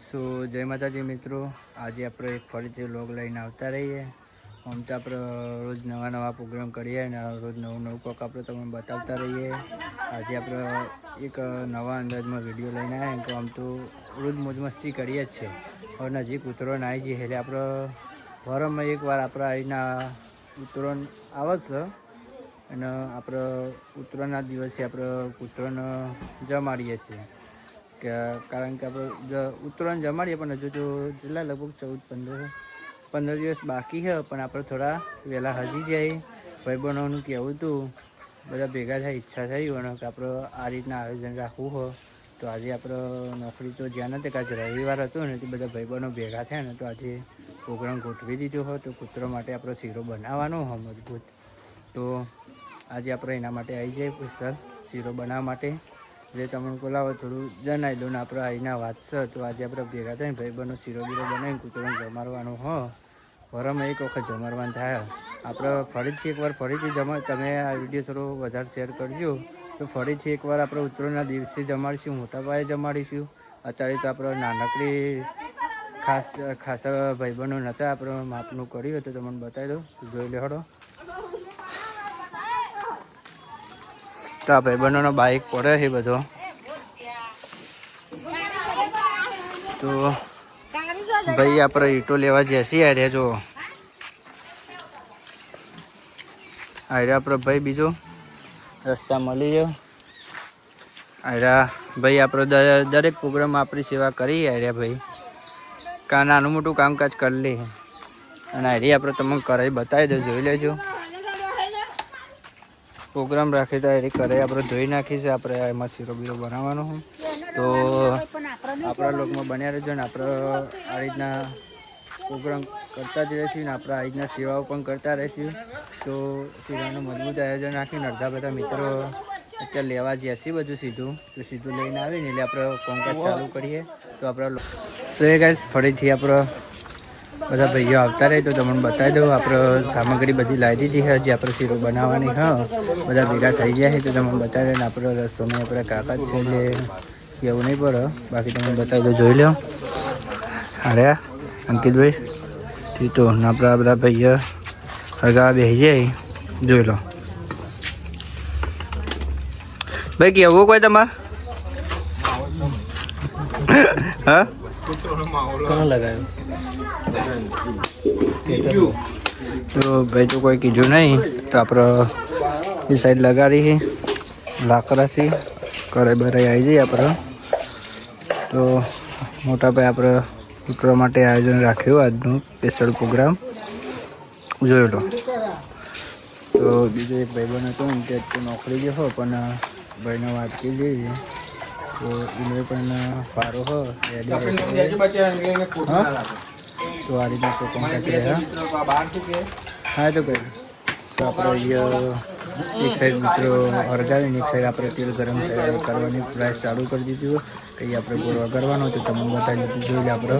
સો જય માતાજી મિત્રો, આજે આપણે એક ફરીથી વ્લોગ લઈને આવતા રહીએ. આમ તો આપણે રોજ નવા પ્રોગ્રામ કરીએ અને રોજ નવું કોક આપણે તમને બતાવતા રહીએ. આજે આપણે એક નવા અંદાજમાં વિડીયો લઈને આવ્યા તો આમ તો રોજ મોજ મસ્તી કરીએ જ છે. હવે નજીક ઉત્તરાયણ આવી જઈએ એટલે આપણે વરસમાં એકવાર આપણે અહીંના ઉત્તરાયણ આવે છે અને આપણે ઉત્તરાયણના દિવસે આપણે ઉત્તરાયણ જમાડીએ છીએ. કારણ કે આપણે ઉત્તરાયણ જમાડીએ પણ હજુ તો કેટલા લગભગ 14-15 દિવસ બાકી છે. પણ આપણે થોડા વહેલા હજી જાય. ભાઈબંધોનું કહેવું હતું, બધા ભેગા થાય ઈચ્છા થઈ અને કે આપણે આ રીતના આયોજન રાખવું હોય તો આજે આપણે નોકરી તો જ્યાં નથી કે આજે રવિવાર હતો ને તો બધા ભાઈબંધો ભેગા થયા ને તો આજે પ્રોગ્રામ ગોઠવી દીધો હોય તો કૂતરો માટે આપણો શીરો બનાવવાનો હોય મજબૂત. તો આજે આપણે એના માટે આવી જઈએ સર શીરો બનાવવા માટે. જે તમને બોલાવો થોડું જણાવી દો ને આપણે અહીંના વાત છે તો આજે આપણે ભેગા થઈને ભાઈબંધનો શીરો બીરો બનાવીને કૂતરાને જમાડવાનો હોય. વરમાં એક વખત જમાડવાનું થાય. આપણે ફરીથી તમે આ વિડીયો થોડો વધારે શેર કરજો તો ફરીથી એકવાર આપણે ઉત્તરાયણના દિવસે જમાડીશું, મોટા પાયે જમાડીશું. અત્યારે તો આપણે નાનકડી ખાસ ભાઈબંધો નહોતા, આપણે માપનું કર્યું હતું તમને બતાવી દઉં, જોઈ લેહડો. તો આ ભાઈબંધોનો બાઇક પડે છે બધો. તો ભાઈ આપણે ઈંટો લેવા જઈશી. આર્યા જો આર્યા આપણે ભાઈ બીજો રસ્તા મળી ગયો. આર્યા ભાઈ આપણે દરેક પ્રોગ્રામમાં આપણી સેવા કરી. આર્યા ભાઈ નાનું મોટું કામકાજ કરી લે અને આર્યા આપણે તમને કરાવી બતાવી દો, જોઈ લેજો. પ્રોગ્રામ રાખી તો એ કરે આપણે ધોઈ નાખી છે. આપણે એમાં શીરો બીરો બનાવવાનો હોય તો આપણા લોકમાં બન્યા રહેજો ને આપણે આ રીતના પ્રોગ્રામ કરતા જ રહીશું ને આપણે આ રીતના સેવાઓ પણ કરતા રહીશું. તો શીરાનું મજબૂત આયોજન રાખીને અડધા બધા મિત્રો અત્યારે લેવા જઈએ બધું સીધું લઈને આવીને એટલે આપણે કોમકાજ ચાલુ કરીએ. તો આપણા ગાઈસ ફરીથી આપણે બધા ભાઈઓ આવતા રહે તો તમને બતાવી દઉં. આપણે સામગ્રી બધી લાવી દીધી છે. હજી આપણે શીરો બનાવવાની હા બધા ભેગા થઈ ગયા છે તો તમને બતાવી દઉં. આપણે રસોમાં આપણે કાકા જ છે એટલે એવું નહીં પડે, બાકી તમને બતાવી દઉં, જોઈ લો. અરે અંકિતભાઈ ઠીક ને આપણા બધા ભાઈઓ હરગા બેસી જાય, જોઈ લો. ભાઈ કેવું કોઈ તમારે હા લગાવ્યું તો ભાઈ તો કોઈ કીધું નહીં તો આપણે એ સાઈડ લગાડી છે લાકડાથી કરે બરાઈ આવી જઈએ આપણે. તો મોટા ભાઈ આપણે ઉતરવા માટે આયોજન રાખ્યું આજનું સ્પેશિયલ પ્રોગ્રામ, જોઈ લો. તો બીજો એક ભાઈબંધ હતો ને તે નોકરી જે હોય પણ ભાઈને વાત કરી લઈએ તો એને પણ ફારો હોય તો આ રીતના તો હા તો કહ્યું તો આપણે અહીંયા એક સાઈડ મિત્રો હરગાવીને એક સાઈડ આપણે તેલ ગરમ કરવાની પ્રયાસ ચાલુ કરી દીધું. કંઈ આપણે ગોળ વગાડવાનો તો તમને બતાવી દીધું, જોઈ લે. આપણે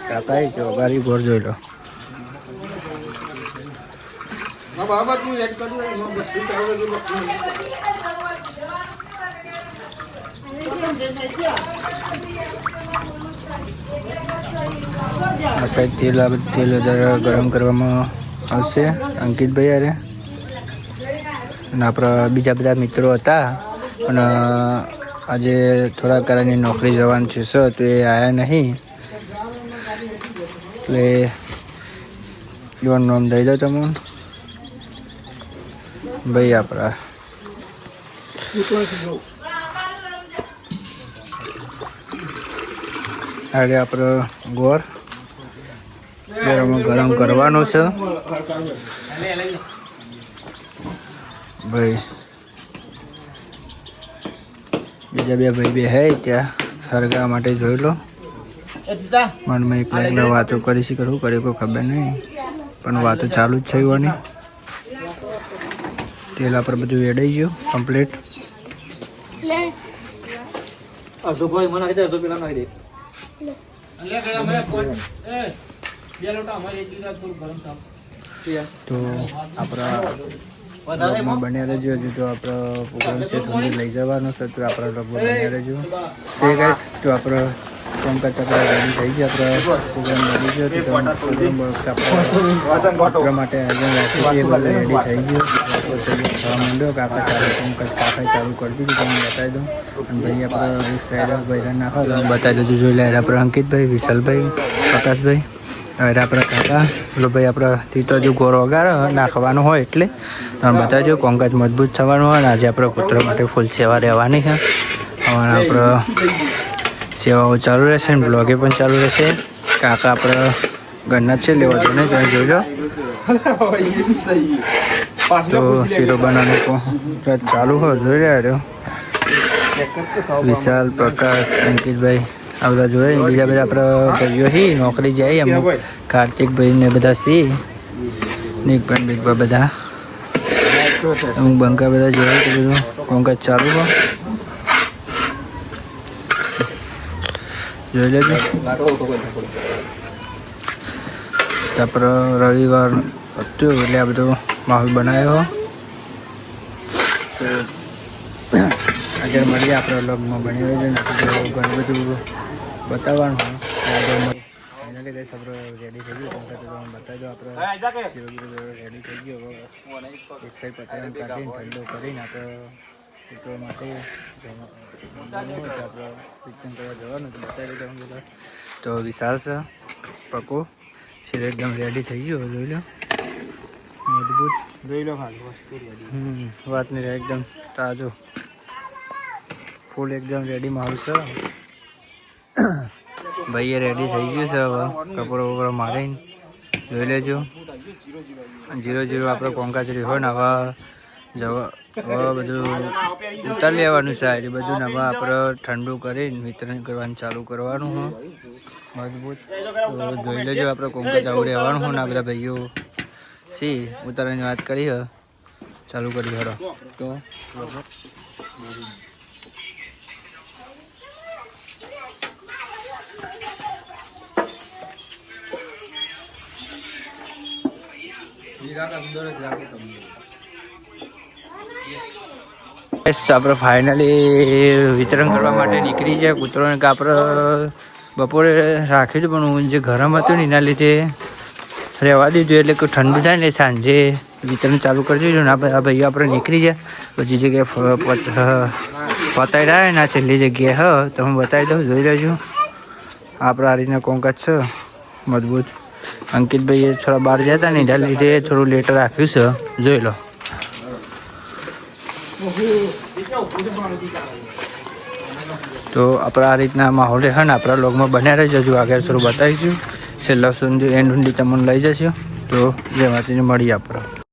કાકાએ કે વગાડી ગોળ જોઈ લો. આ સાઈડ તેલ ગરમ કરવામાં આવશે અંકિતભાઈ અરે અને આપણા બીજા બધા મિત્રો હતા અને આજે થોડા કારણે નોકરી જવાનું છે સર તો એ આવ્યા નહીં એટલે એવાનું નામ દઈ દો તમે ભાઈ. આપણા આજે આપણે ગોળ ગરમ કરવાનો છે ભાઈ. બીજા બે ભાઈ બે હે ત્યાં સરગા માટે જોઈ લો. મનમાં એકલા વાતો કરી શી કરવું કરે કોઈ ખબર નહીં પણ વાતો ચાલુ જ છે. એવાની તેલ આપણે બધું એડાઈ ગયું કમ્પ્લીટ. તો આપણા લગમાં બન્યા રહેજો. હજુ તો આપણો પ્રોગ્રામ છે થોડી લઈ જવાનો છે તો આપણા લગમાં બન્યા રહેજો. તો આપણે કોમકાજ આપણે રેડી થઈ ગયા. આપણે પ્રોગ્રામ રેડી ગયો તો પ્રોગ્રામ માટે આયોજન રાખ્યું છે. બધા રેડી થઈ ગયું થવા માંડ્યો. કાકા ચાલુ કોમકાજ કાકાએ ચાલુ કરી દીધું. તમને બતાવી દઉં. અને ભાઈ આપણે એક સાઈડ ભાઈ નાખો તો બતાવી દઉં. જોઈ લે આપણે અંકિતભાઈ, વિશાલભાઈ, પ્રકાશભાઈ, આપણા કાકા પેલો ભાઈ આપણા તીતો જો ગોળ વગાડે નાખવાનો હોય એટલે તમે બતાવી દો. કોમકાજ મજબૂત થવાનું હોય. અને આજે આપણે કૂતરા માટે ફૂલ સેવા રહેવાની છે. અને આપણે સેવાઓ ચાલુ રહેશે ને બ્લોગે પણ ચાલુ રહેશે. કાકા આપણે ઘરના જ છે, લેવા દો ને તમે જોઈ લો. તો શીરો બનાવવાનું ચાલુ હોય જોઈ રહ્યા રહ્યો. વિશાલ, પ્રકાશ, અંકિતભાઈ આ બધા જોઈએ. બીજા બધા આપણે ભાઈઓ છીએ નોકરી જાય અમુક કાર્તિકભાઈ ને બધા છીએ. નિકભાઈ બીકભાઈ બધા અમુક બંકા બધા જોઈએ. તો બધું કોમકાજ ચાલુ હોય જોઈ લેજો. તાપર રવિવાર હતું એટલે આ બધો માહોલ બનાવ્યો. આગળ મળીએ આપણે વ્લોગમાં બની રહ્યો છે. ઘણું બધું બતાવવાનું ફાઇનલી ગઈ આપણે રેડી થઈ ગયું. બતાવી દો આપણે રેડી થઈ ગયો. એક સાઈડ પતાવીને કાઢીને ઠંડો કરીને આપણે કૂતરો માટે આપણે પિક્ચર કરવા જવાનું બતાવી દો. બધા તો વિશાળ છે પકો શીરો એકદમ રેડી થઈ ગયો. જોઈ લો મજબૂત જોઈ લો. ખાલી વસ્તુ વાત નહીં રહે એકદમ તાજો ફૂલ એકદમ રેડી માહોલ છે. ભાઈ એ રેડી થઈ ગયું છે. હવે કપડો વપડો મારીને જોઈ લેજો. 0-0 આપણે કોમકાજ રહ્યો ને હવે જવા બધું ઉતાર લેવાનું છે. એ બધું ને હવે આપણે ઠંડુ કરીને વિતરણ કરવાનું ચાલુ કરવાનું હોય મજબૂત. જોઈ લેજો આપણે કોમકાજ આવું રહેવાનું હોય ને. આ બધા ભાઈઓ સી ઉતારવાની વાત કરી હ ચાલુ કરી હરો તો આપણે ફાઇનલી વિતરણ કરવા માટે નીકળી જાય. કૂતરોને કે આપણે બપોરે રાખ્યું હતું પણ જે ગરમ હતું ને એના લીધે રહેવા દીધું. એટલે કે ઠંડુ થાય ને સાંજે વિતરણ ચાલુ કરી દીધું ને આ ભાઈઓ આપણે નીકળી જાય. પછી જગ્યાએ પતાવી રહ્યા ને આ છેલ્લી જગ્યાએ તમે બતાવી દઉં જોઈ લેજો. આપણે આ રીતના કોમકાજ છે મજબૂત. અંકિતભાઈએ થોડા બહાર ગયા હતા ને એના લીધે થોડું લેટ રાખ્યું છે જોઈ લો. તો આપણે આ રીતના માહોલ રહે ને આપણા લોગમાં બન્યા રહેજો. હજુ આગળ થોડું બતાવીશું. છેલ્લા સુધી એન્ડ સુધી તમને લઈ જશે. તો જે વાંચીને મળીએ આપણે.